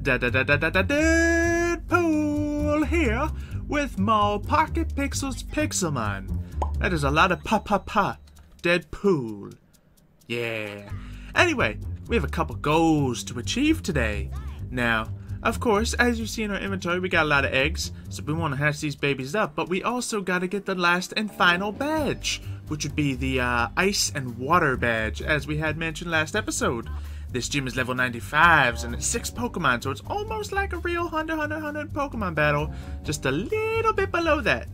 Deadpool here with more Pocket Pixels Pixelmon. That is a lot of pa. Deadpool. Yeah. Anyway, we have a couple goals to achieve today. Now, of course, as you see in our inventory, we got a lot of eggs, so we want to hatch these babies up, but we also got to get the last and final badge, which would be the Ice and Water badge, as we had mentioned last episode. This gym is level 95s and it's 6 Pokemon, so it's almost like a real 100 Pokemon battle, just a little bit below that.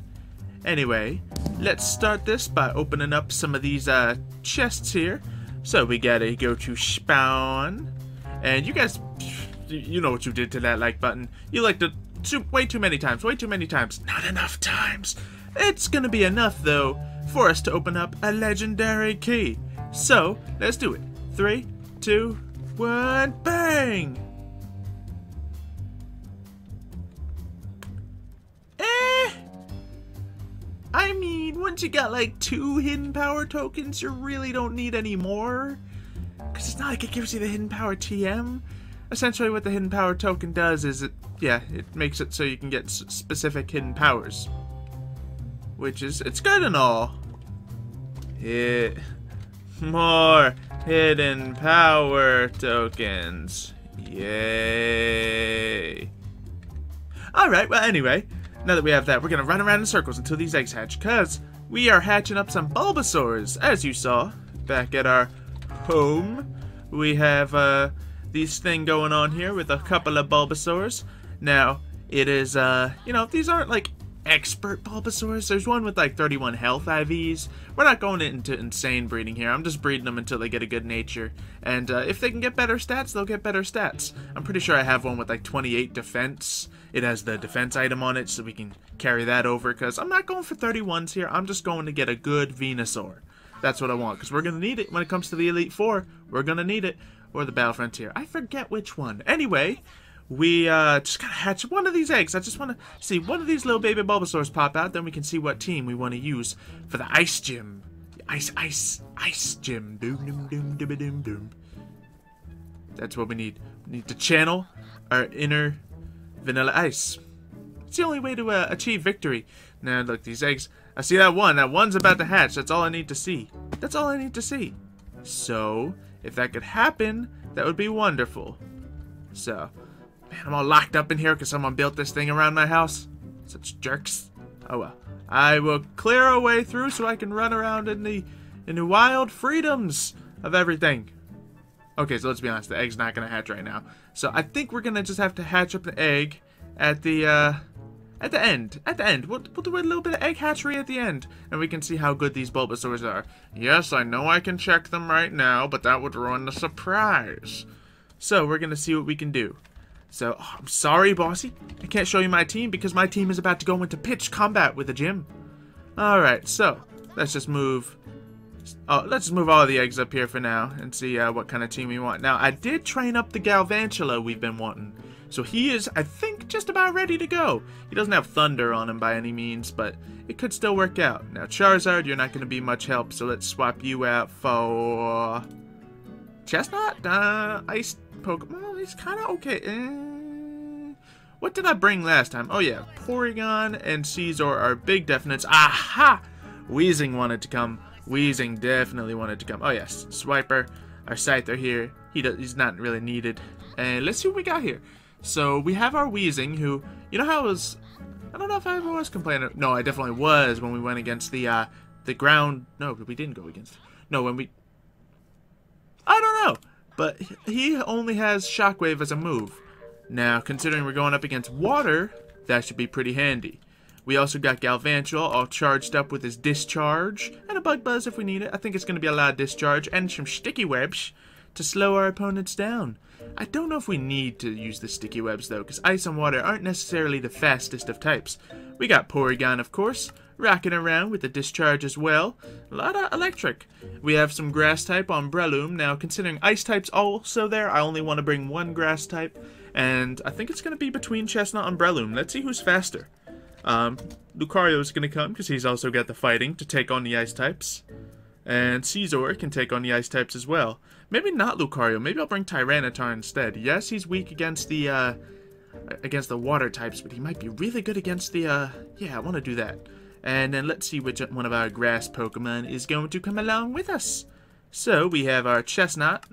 Anyway, let's start this by opening up some of these chests here. So we gotta go to spawn, and you guys, you know what you did to that like button. You liked it way too many times, not enough times. It's gonna be enough though for us to open up a legendary key. So let's do it. 3, 2, 1, bang! I mean, once you got like 2 hidden power tokens, you really don't need any more. Because it's not like it gives you the hidden power TM. Essentially what the hidden power token does is it makes it so you can get specific hidden powers. Which is, it's good and all. More hidden power tokens. Yay. Alright, well anyway, now that we have that, we're going to run around in circles until these eggs hatch, because we are hatching up some Bulbasaurs. As you saw back at our home, we have this thing going on here with a couple of Bulbasaurs. Now, it is, you know, these aren't like expert Bulbasaurs. There's one with like 31 health IVs. We're not going into insane breeding here. I'm just breeding them until they get a good nature. And if they can get better stats, they'll get better stats. I'm pretty sure I have one with like 28 defense. It has the defense item on it, so we can carry that over, because I'm not going for 31s here. I'm just going to get a good Venusaur. That's what I want, because we're going to need it when it comes to the Elite Four. We're going to need it. Or the Battle Frontier. I forget which one. Anyway, we just gotta hatch one of these eggs. I just want to see one of these little baby Bulbasaurs pop out, then we can see what team we want to use for the Ice Gym. Ice Gym. Doom. That's what we need. We need to channel our inner Vanilla Ice. It's the only way to achieve victory. Now look, these eggs. I see that one. That one's about to hatch. That's all I need to see. That's all I need to see. So, if that could happen, that would be wonderful. So, man, I'm all locked up in here because someone built this thing around my house. Such jerks. Oh well. I will clear a way through so I can run around in the wild freedoms of everything. Okay, so let's be honest. The egg's not going to hatch right now. So I think we're going to just have to hatch up the egg at the end. We'll do a little bit of egg hatchery at the end, and we can see how good these Bulbasaurs are. Yes, I know I can check them right now, but that would ruin the surprise. So we're going to see what we can do. So, I'm sorry, bossy. I can't show you my team because my team is about to go into pitched combat with the gym. Alright, so let's just move all the eggs up here for now and see what kind of team we want. Now, I did train up the Galvantula we've been wanting. So he is, I think, just about ready to go. He doesn't have thunder on him by any means, but it could still work out. Now, Charizard, you're not going to be much help, so let's swap you out for Chestnut? Ice Pokemon? He's kind of okay. What did I bring last time? Oh, yeah. Porygon and Caesar are big definites. Aha! Weezing wanted to come. Weezing definitely wanted to come. Oh, yes. Swiper. Our Scyther here. He's not really needed. And let's see what we got here. So, we have our Weezing, who, you know how it was, I don't know if I ever was complaining. No, I definitely was when we went against the ground. No, we didn't go against. No, when we, I don't know. But he only has Shockwave as a move. Now, considering we're going up against water, that should be pretty handy. We also got Galvantula all charged up with his Discharge, and a Bug Buzz if we need it. I think it's going to be a lot of Discharge, and some Sticky Webs to slow our opponents down. I don't know if we need to use the Sticky Webs, though, because Ice and Water aren't necessarily the fastest of types. We got Porygon, of course, rocking around with the Discharge as well. A lot of Electric. We have some Grass type on Breloom. Now, considering Ice type's also there, I only want to bring one Grass type, and I think it's going to be between Chestnut and Breloom. Let's see who's faster. Lucario's going to come, because he's also got the fighting to take on the Ice types. And Caesar can take on the ice types as well. Maybe not Lucario. Maybe I'll bring Tyranitar instead. Yes, he's weak against the water types, but he might be really good against the, yeah, I want to do that. And then let's see which one of our grass Pokemon is going to come along with us. So, we have our Chestnut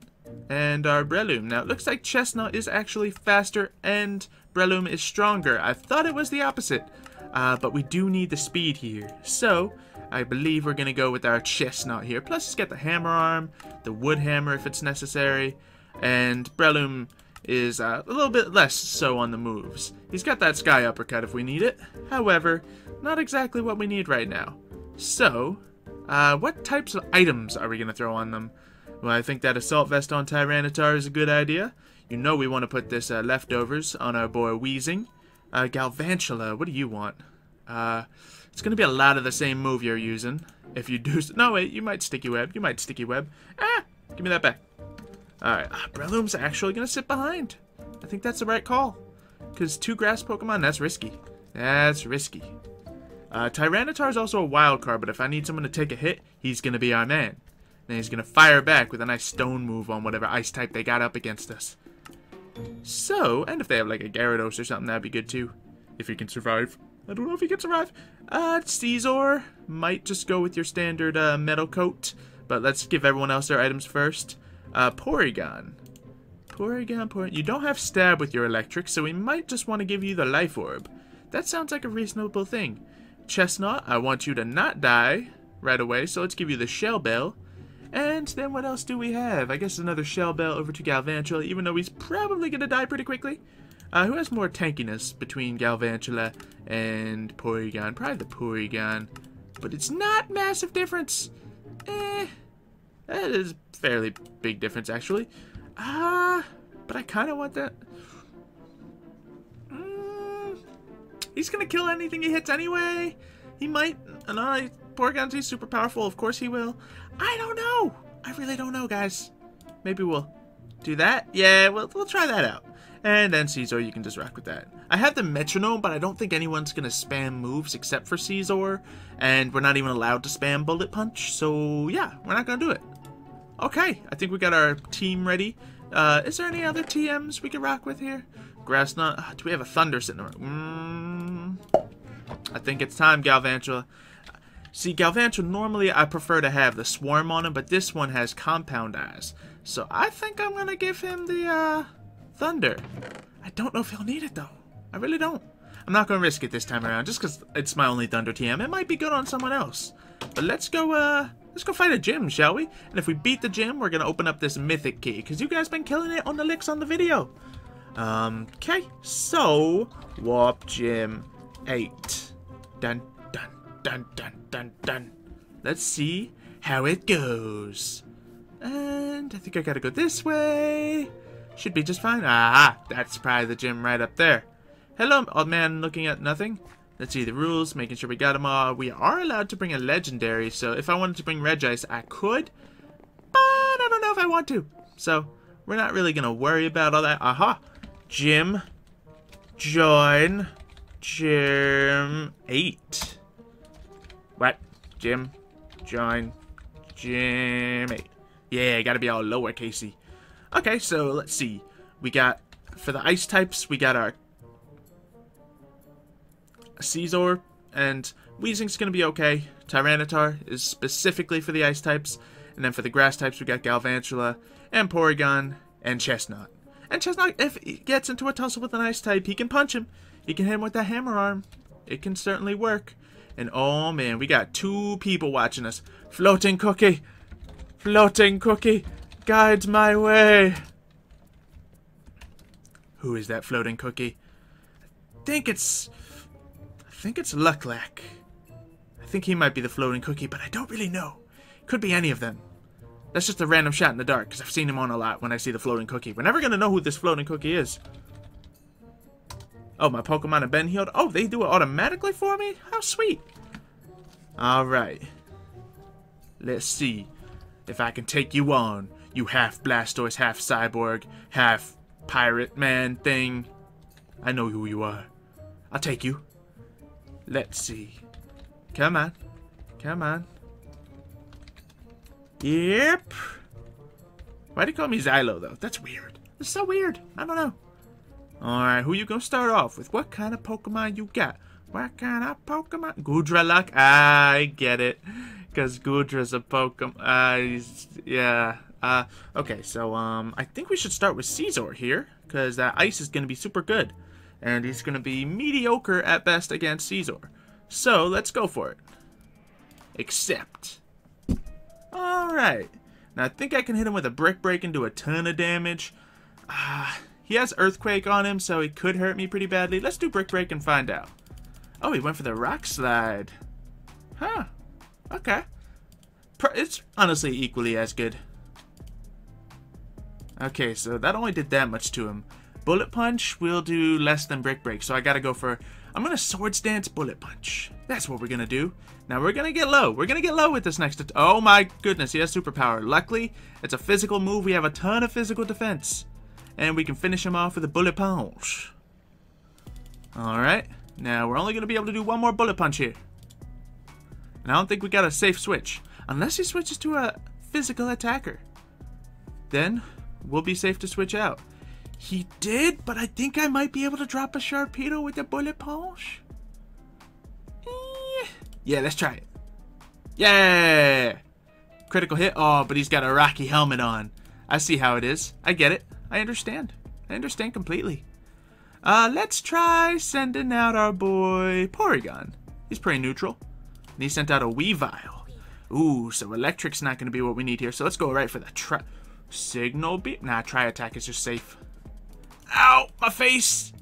and our Breloom. Now, it looks like Chestnut is actually faster and Breloom is stronger. I thought it was the opposite, but we do need the speed here. So, I believe we're going to go with our Chestnut here. Plus, he's got the Hammer Arm, the Wood Hammer if it's necessary, and Breloom is a little bit less so on the moves. He's got that Sky Uppercut if we need it. However, not exactly what we need right now. So, what types of items are we going to throw on them? Well, I think that Assault Vest on Tyranitar is a good idea. You know we want to put this Leftovers on our boy Weezing. Galvantula, what do you want? It's going to be a lot of the same move you're using. If you do... No, wait, you might Sticky Web. You might Sticky Web. Ah! Give me that back. Alright, Breloom's actually going to sit behind. I think that's the right call. Because 2 grass Pokemon, that's risky. That's risky. Tyranitar is also a wild card, but if I need someone to take a hit, he's going to be our man. Then he's going to fire back with a nice stone move on whatever ice type they got up against us. So, and if they have like a Gyarados or something, that'd be good too. If he can survive. I don't know if he can survive. Caesar might just go with your standard Metal Coat. But let's give everyone else their items first. Porygon. Porygon. You don't have Stab with your Electric, so we might just want to give you the Life Orb. That sounds like a reasonable thing. Chestnut, I want you to not die right away, so let's give you the Shell Bell. And then what else do we have? I guess another Shell Bell over to Galvantula, even though he's probably going to die pretty quickly. Who has more tankiness between Galvantula and Porygon? Probably the Porygon. But it's not massive difference. That is a fairly big difference, actually. But I kind of want that. He's going to kill anything he hits anyway. He might. Porygon's super powerful. Of course he will. I don't know. I really don't know, guys. Maybe we'll do that. Yeah, we'll try that out. And then Caesar, you can just rock with that. I have the Metronome, but I don't think anyone's going to spam moves except for Caesar. And we're not even allowed to spam Bullet Punch. So, yeah, we're not going to do it. Okay, I think we got our team ready. Is there any other TMs we can rock with here? Grassnut. Do we have a Thunder sitting around? I think it's time, Galvantula. See, Galvantula, normally I prefer to have the Swarm on him, but this one has Compound Eyes. So I think I'm going to give him the Thunder. I don't know if he'll need it, though. I really don't. I'm not going to risk it this time around, just because it's my only Thunder TM. It might be good on someone else. But let's go fight a gym, shall we? And if we beat the gym, we're going to open up this Mythic Key, because you guys been killing it on the licks on the video. Okay, so, Warp Gym 8. Dun, dun, dun, dun, dun, dun. Let's see how it goes. And I think I gotta go this way. Should be just fine. Aha, that's probably the gym right up there. Hello, old man looking at nothing. Let's see the rules, making sure we got them all. We are allowed to bring a legendary, so if I wanted to bring Regice, I could. But I don't know if I want to. So, we're not really gonna worry about all that. Aha. Gym. Join. Gym 8. What? Gym. Join. Gym 8. Yeah, gotta be all lowercasey. Okay, so let's see. We got, for the ice types, we got our Caesar, and Weezing's gonna be okay. Tyranitar is specifically for the ice types, and then for the grass types, we got Galvantula, and Porygon, and Chestnut. And Chestnut, if he gets into a tussle with an ice type, he can punch him. He can hit him with that Hammer Arm. It can certainly work. And oh man, we got 2 people watching us. Floating Cookie. Floating Cookie guides my way. Who is that Floating Cookie? I think it's Lucklack. I think he might be the Floating Cookie, but I don't really know. Could be any of them. That's just a random shot in the dark, because I've seen him on a lot when I see the Floating Cookie. We're never going to know who this Floating Cookie is. Oh, my Pokemon have been healed. Oh, they do it automatically for me? How sweet. Alright. Let's see if I can take you on. You half Blastoise, half Cyborg, half Pirate Man thing. I know who you are. I'll take you. Let's see. Come on. Come on. Yep. Why'd he call me Xylo, though? That's weird. It's so weird. I don't know. Alright, who you gonna start off with? What kind of Pokemon you got? What kind of Pokemon? Goodra. I get it. Because Goodra's a Pokemon. Yeah. Okay, so, I think we should start with Scizor here. Because that ice is gonna be super good. And he's gonna be mediocre at best against Scizor. So, let's go for it. Accept. Alright. Now, I think I can hit him with a Brick Break and do a ton of damage. He has Earthquake on him, so he could hurt me pretty badly. Let's do Brick Break and find out. Oh, he went for the Rock Slide. Huh. Okay. It's honestly equally as good. Okay, so that only did that much to him. Bullet Punch will do less than Brick Break, so I gotta go for... I'm gonna Swords Dance Bullet Punch. That's what we're gonna do. Now we're gonna get low. We're gonna get low with this next... Oh my goodness, he has Superpower. Luckily, it's a physical move. We have a ton of physical defense. And we can finish him off with a Bullet Punch. Alright. Now we're only gonna be able to do one more Bullet Punch here. And I don't think we got a safe switch. Unless he switches to a physical attacker. Then we'll be safe to switch out. He did, but I think I might be able to drop a Sharpedo with the Bullet Punch. Yeah, let's try it. Yeah! Critical hit. Oh, but he's got a Rocky helmet on. I see how it is. I get it. I understand. I understand completely. Let's try sending out our boy Porygon. He's pretty neutral. And he sent out a Weavile. Ooh, so Electric's not going to be what we need here. So let's go right for the Signal Beam. Nah, Tri-Attack is just safe. Ow! My face!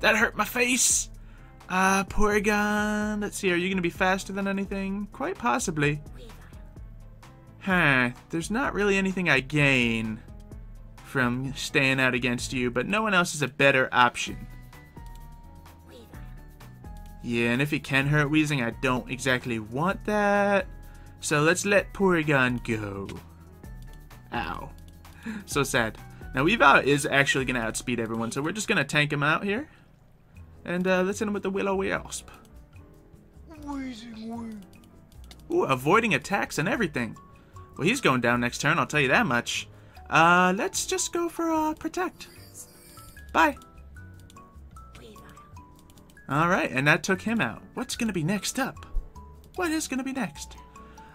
That hurt my face! Porygon. Let's see, are you going to be faster than anything? Quite possibly. Huh. There's not really anything I gain from staying out against you, but no one else is a better option. Yeah, and if he can hurt Weezing, I don't exactly want that. So let's let Porygon go. Ow. So sad. Now, Weavile is actually going to outspeed everyone, so we're just going to tank him out here. And let's hit him with the Will-O-Wisp. Ooh, avoiding attacks and everything. Well, he's going down next turn, I'll tell you that much. Let's just go for Protect. Bye. Alright, and that took him out. What's going to be next up? What is going to be next?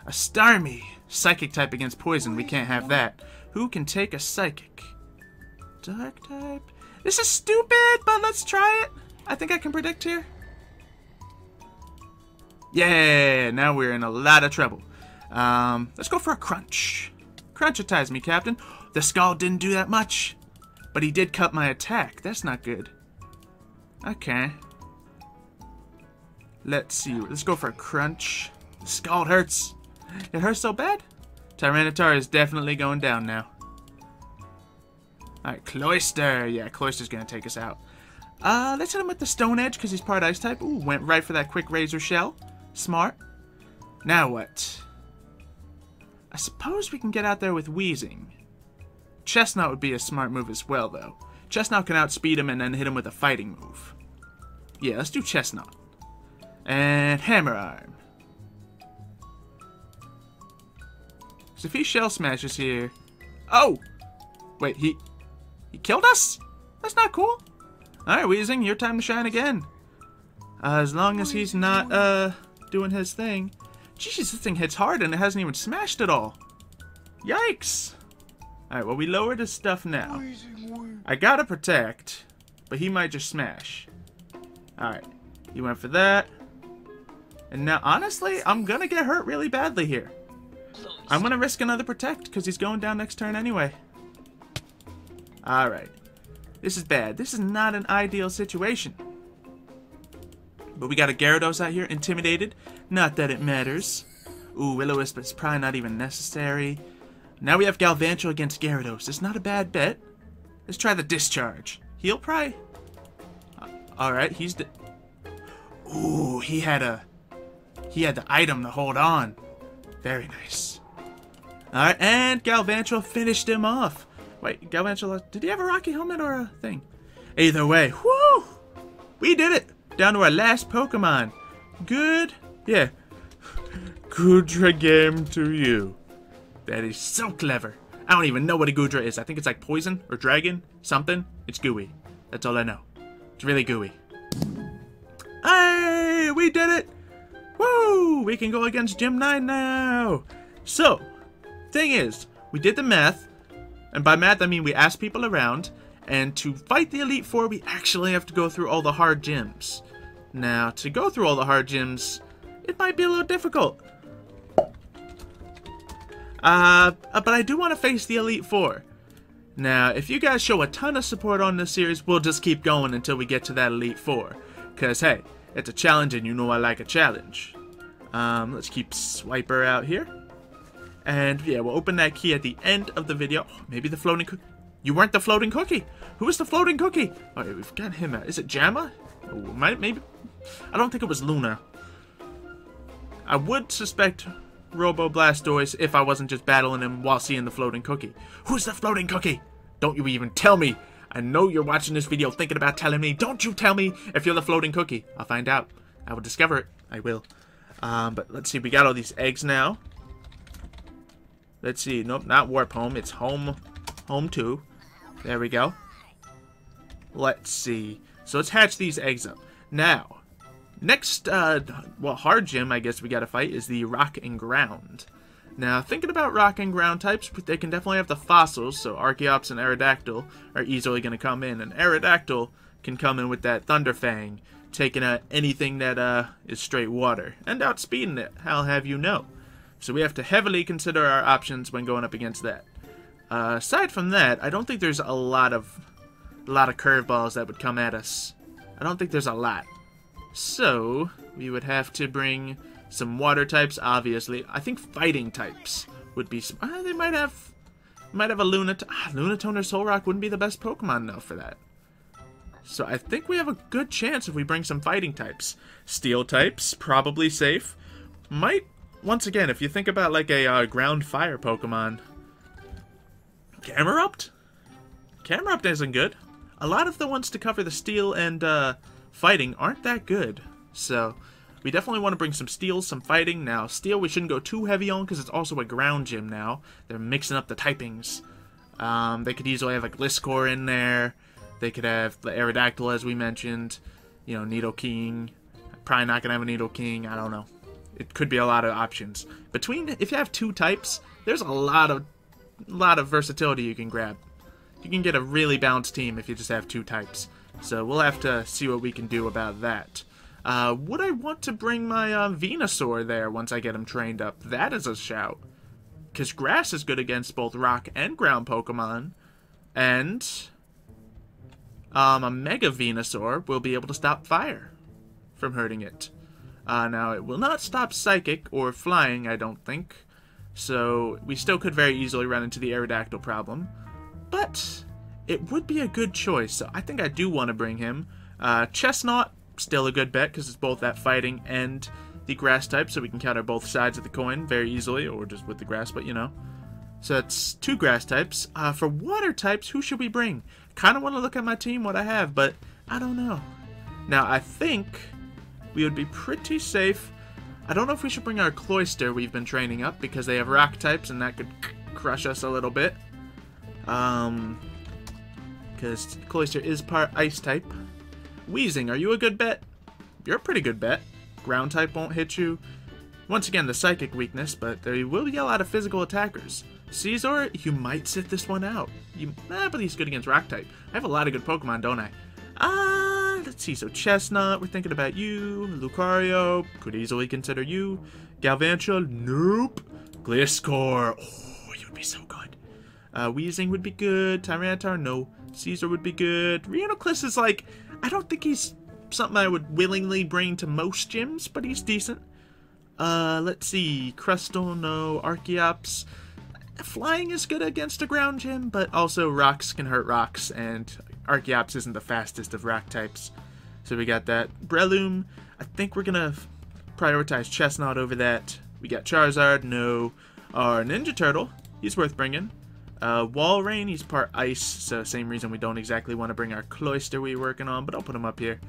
A Starmie. Psychic type against Poison. We can't have that. Who can take a Psychic? Dark type. This is stupid, but let's try it. I think I can predict here. Yeah, now we're in a lot of trouble. Let's go for a Crunch. Crunchitize me, Captain. The Scald didn't do that much, but he did cut my attack. That's not good. Okay. Let's see. Let's go for a Crunch. The Scald hurts. It hurts so bad. Tyranitar is definitely going down now. Alright, Cloyster. Yeah, Cloyster's going to take us out. Let's hit him with the Stone Edge because he's part Ice type. Ooh, went right for that quick Razor Shell. Smart. Now what? I suppose we can get out there with Weezing. Chestnut would be a smart move as well, though. Chestnut can outspeed him and then hit him with a fighting move. Yeah, let's do Chestnut. And Hammer Arm. So if he Shell Smashes here... Oh! Wait, he killed us? That's not cool. Alright, Weezing, your time to shine again. As long as he's not, doing his thing. Jeez, this thing hits hard and it hasn't even smashed at all. Yikes! Alright, well, we lowered his stuff now. I gotta Protect, but he might just smash. Alright, he went for that. And now, honestly, I'm gonna get hurt really badly here. I'm gonna risk another Protect because he's going down next turn anyway. Alright. This is bad. This is not an ideal situation. But we got a Gyarados out here, intimidated. Not that it matters. Ooh, Will-O-Wisp, but it's probably not even necessary. Now we have Galvantula against Gyarados. It's not a bad bet. Let's try the Discharge. He'll probably... Alright, he's... Ooh, he had the item to hold on. Very nice. Alright, and Galvantula finished him off. Wait, Galvantula, did he have a Rocky Helmet or a thing? Either way, whoo! We did it! Down to our last Pokemon. Good, yeah. Goodra game to you. That is so clever. I don't even know what a Goodra is. I think it's like poison or dragon, something. It's gooey. That's all I know. It's really gooey. Hey, we did it! Woo! We can go against Gym 9 now! So, thing is, we did the math, and by math I mean we asked people around, and to fight the Elite Four we actually have to go through all the hard gyms. Now, to go through all the hard gyms, it might be a little difficult. But I do want to face the Elite Four. Now, if you guys show a ton of support on this series, we'll just keep going until we get to that Elite Four. Because, hey, it's a challenge and you know I like a challenge. Let's keep Swiper out here. And, yeah, we'll open that key at the end of the video. Oh, maybe the floating cookie. You weren't the floating cookie. Who is the floating cookie? Alright, we've got him out. Is it Jamma? Oh, maybe. I don't think it was Luna. I would suspect Robo Blastoise if I wasn't just battling him while seeing the floating cookie. Who's the floating cookie? Don't you even tell me. I know you're watching this video thinking about telling me. Don't you tell me if you're the floating cookie. I'll find out. I will discover it. I will. But let's see. We got all these eggs now. Let's see. Nope, not Warp Home. It's Home 2. There we go. Let's see. So let's hatch these eggs up. Now, next, well, hard gym I guess we gotta fight is the Rock and Ground. Now, thinking about Rock and Ground types, they can definitely have the fossils, so Archeops and Aerodactyl are easily gonna come in, and Aerodactyl can come in with that Thunder Fang, taking out anything that is straight water, and outspeeding it, I'll have you know. So we have to heavily consider our options when going up against that. Aside from that, I don't think there's a lot of curveballs that would come at us. I don't think there's a lot. So, we would have to bring some water types, obviously. I think fighting types would be some... they might have a Lunatone. Lunatone or Solrock wouldn't be the best Pokemon, though, for that. So, I think we have a good chance if we bring some fighting types. Steel types, probably safe. Might, once again, if you think about, like, a ground-fire Pokemon... Camerupt? Camerupt isn't good. A lot of the ones to cover the steel and, fighting aren't that good. So, we definitely want to bring some steel, some fighting. Now, steel we shouldn't go too heavy on because it's also a ground gym now. They're mixing up the typings. They could easily have a Gliscor in there. They could have the Aerodactyl, as we mentioned. You know, Nidoking. Probably not going to have a Nidoking. I don't know. It could be a lot of options. If you have two types, there's a lot of versatility you can grab. You can get a really balanced team if you just have two types. So we'll have to see what we can do about that. Would I want to bring my Venusaur there once I get him trained up? That is a shout. Because grass is good against both rock and ground Pokemon. And a Mega Venusaur will be able to stop fire from hurting it. Now, it will not stop Psychic or Flying, I don't think. So we still could very easily run into the Aerodactyl problem. But it would be a good choice, so I think I do want to bring him. Chestnut, still a good bet, because it's both that fighting and the grass type, so we can counter both sides of the coin very easily, or just with the grass, but you know. So that's two grass types. For water types, who should we bring? Kind of want to look at my team, what I have, but I don't know. Now, I think we would be pretty safe. I don't know if we should bring our Cloyster we've been training up, because they have rock types, and that could crush us a little bit. Because Cloyster is part ice type. Weezing, are you a good bet? You're a pretty good bet. Ground type won't hit you. Once again, the psychic weakness, but there will be a lot of physical attackers. Caesar, you might sit this one out. But he's good against rock type. I have a lot of good Pokemon, don't I? Let's see. So Chestnut, we're thinking about you. Lucario, could easily consider you. Galvantula, nope. Gliscor, oh, you would be so good. Weezing would be good. Tyranitar, no. Caesar would be good. Rhenoclys is like, I don't think he's something I would willingly bring to most gyms, but he's decent. Let's see. Crustle, no. Archeops. Flying is good against a ground gym, but also rocks can hurt rocks, and Archeops isn't the fastest of rock types. So we got that. Breloom, I think we're gonna prioritize Chestnut over that. We got Charizard, no. Our Ninja Turtle, he's worth bringing. Walrein, he's part ice, so same reason we don't exactly want to bring our Cloyster we were working on, but I'll put him up here.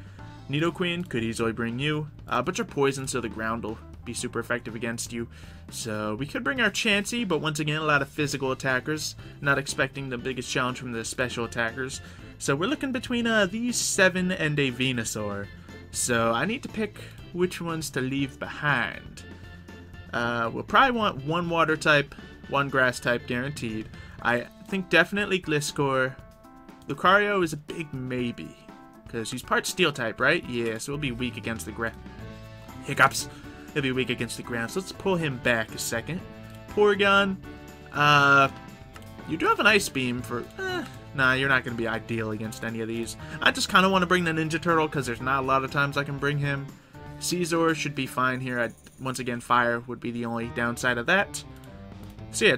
Nidoqueen, could easily bring you, but you're poison, so the ground will be super effective against you. So we could bring our Chansey, but once again, a lot of physical attackers. Not expecting the biggest challenge from the special attackers. So we're looking between these 7 and a Venusaur. So I need to pick which ones to leave behind. We'll probably want 1 water type, 1 grass type guaranteed. I think definitely Gliscor. Lucario is a big maybe, because he's part steel type, right? Yeah, so he'll be weak against the ground. Hiccups. He'll be weak against the ground, so let's pull him back a second. Porygon. You do have an Ice Beam for... Nah, you're not going to be ideal against any of these. I just kind of want to bring the Ninja Turtle, because there's not a lot of times I can bring him. Caesar should be fine here. Once again, fire would be the only downside of that. So yeah,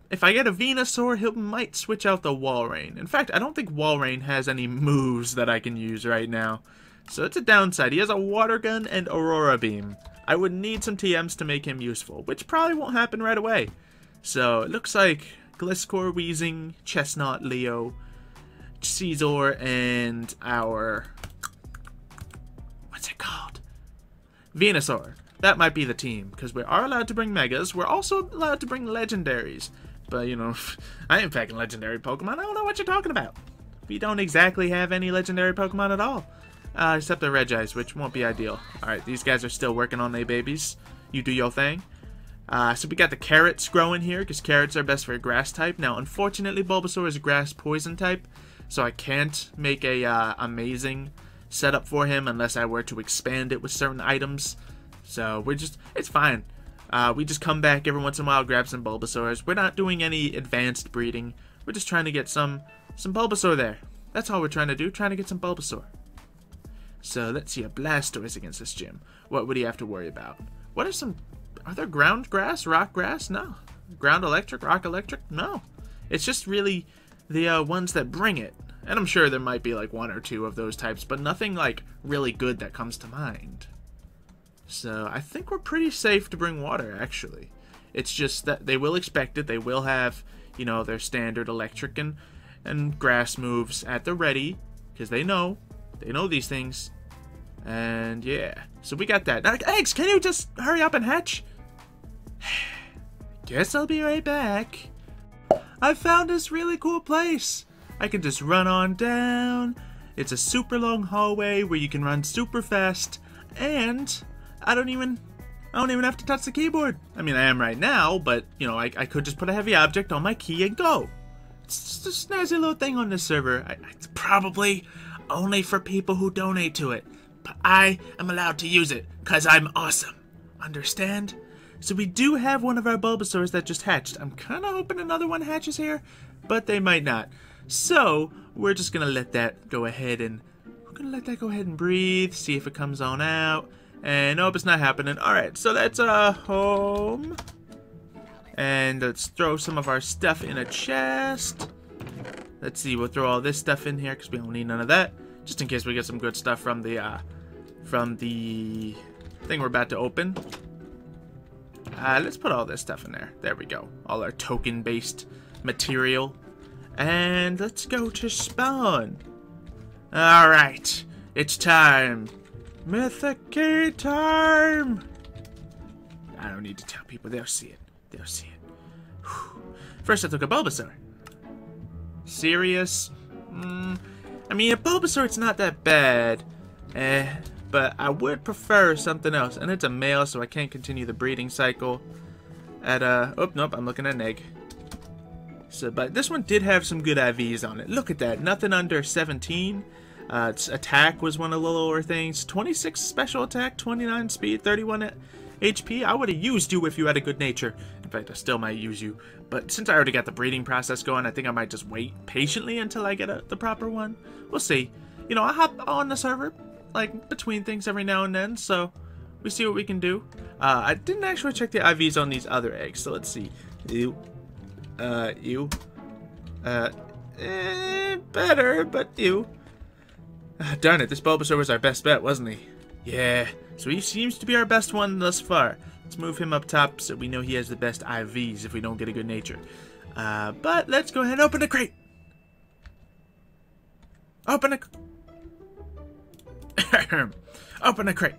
if I get a Venusaur, he might switch out the Walrein. In fact, I don't think Walrein has any moves that I can use right now. So it's a downside. He has a Water Gun and Aurora Beam. I would need some TMs to make him useful, which probably won't happen right away. So it looks like Gliscor, Weezing, Chestnut, Leo, Caesar, and our... what's it called? Venusaur. That might be the team, because we are allowed to bring Megas. We're also allowed to bring Legendaries. But, you know, I ain't packing Legendary Pokemon. I don't know what you're talking about. We don't exactly have any Legendary Pokemon at all. Except the Regice, which won't be ideal. Alright, these guys are still working on their babies. You do your thing. So we got the carrots growing here, because carrots are best for a grass type. Now, unfortunately, Bulbasaur is a grass poison type, so I can't make a amazing setup for him unless I were to expand it with certain items. So we're just, it's fine. We just come back every once in a while, grab some Bulbasaurs. We're not doing any advanced breeding. We're just trying to get some Bulbasaur there. That's all we're trying to do, trying to get some Bulbasaur. So let's see, a Blastoise against this gym. What would he have to worry about? What are some... are there ground grass? Rock grass? No. Ground electric? Rock electric? No. It's just really the ones that bring it. And I'm sure there might be like 1 or 2 of those types, but nothing like really good that comes to mind. So I think we're pretty safe to bring water, actually. It's just that they will expect it. They will have, you know, their standard electric and grass moves at the ready, because they know these things. And yeah, so we got that. Now, eggs, can you just hurry up and hatch? Guess I'll be right back. I found this really cool place. I can just run on down. It's a super long hallway where you can run super fast, and I don't even have to touch the keyboard. I mean, I am right now, but you know, I could just put a heavy object on my key and go. It's just a snazzy little thing on this server. It's probably only for people who donate to it. But I am allowed to use it, because I'm awesome. Understand? So we do have one of our Bulbasaurs that just hatched. I'm kind of hoping another one hatches here, but they might not. So, we're just going to let that go ahead and... we're going to let that go ahead and breathe, see if it comes on out. And nope, it's not happening. Alright, so that's home. And let's throw some of our stuff in a chest. Let's see, we'll throw all this stuff in here, because we don't need none of that. Just in case we get some good stuff from the thing we're about to open. Let's put all this stuff in there. There we go. All our token-based material. And let's go to spawn. Alright. It's time. Mythic Key time! I don't need to tell people. They'll see it. They'll see it. Whew. First I took a Bulbasaur. Serious? I mean, a Bulbasaur, it's not that bad. But I would prefer something else. And it's a male, so I can't continue the breeding cycle. Oh, nope, I'm looking at an egg. So, but this one did have some good IVs on it. Look at that, nothing under 17. Its attack was one of the lower things. 26 special attack, 29 speed, 31 HP. I would have used you if you had a good nature. In fact, I still might use you. But since I already got the breeding process going, I think I might just wait patiently until I get the proper one. We'll see. You know, I hop on the server, like, between things every now and then, so we see what we can do. I didn't actually check the IVs on these other eggs, so let's see. Better, but ew. Darn it, this Bulbasaur was our best bet, wasn't he? Yeah, so he seems to be our best one thus far. Let's move him up top so we know he has the best IVs if we don't get a good nature. But let's go ahead and open the crate. Open a... Open the crate.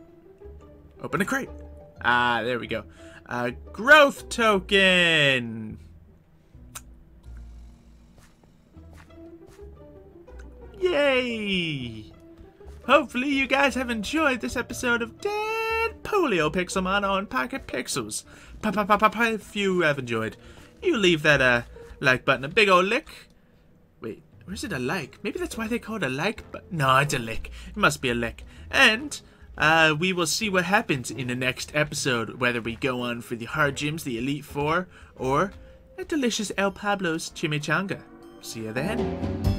Open the crate. Ah, there we go. Growth token! Yay! Hopefully you guys have enjoyed this episode of Dead Polio Pixelmon on Pocket Pixels. If you have enjoyed, you leave that like button a big old lick. Wait, or is it a like? Maybe that's why they call it a like button. No, it's a lick. It must be a lick. And we will see what happens in the next episode, whether we go on for the hard gyms, the Elite Four, or a delicious El Pablo's chimichanga. See you then.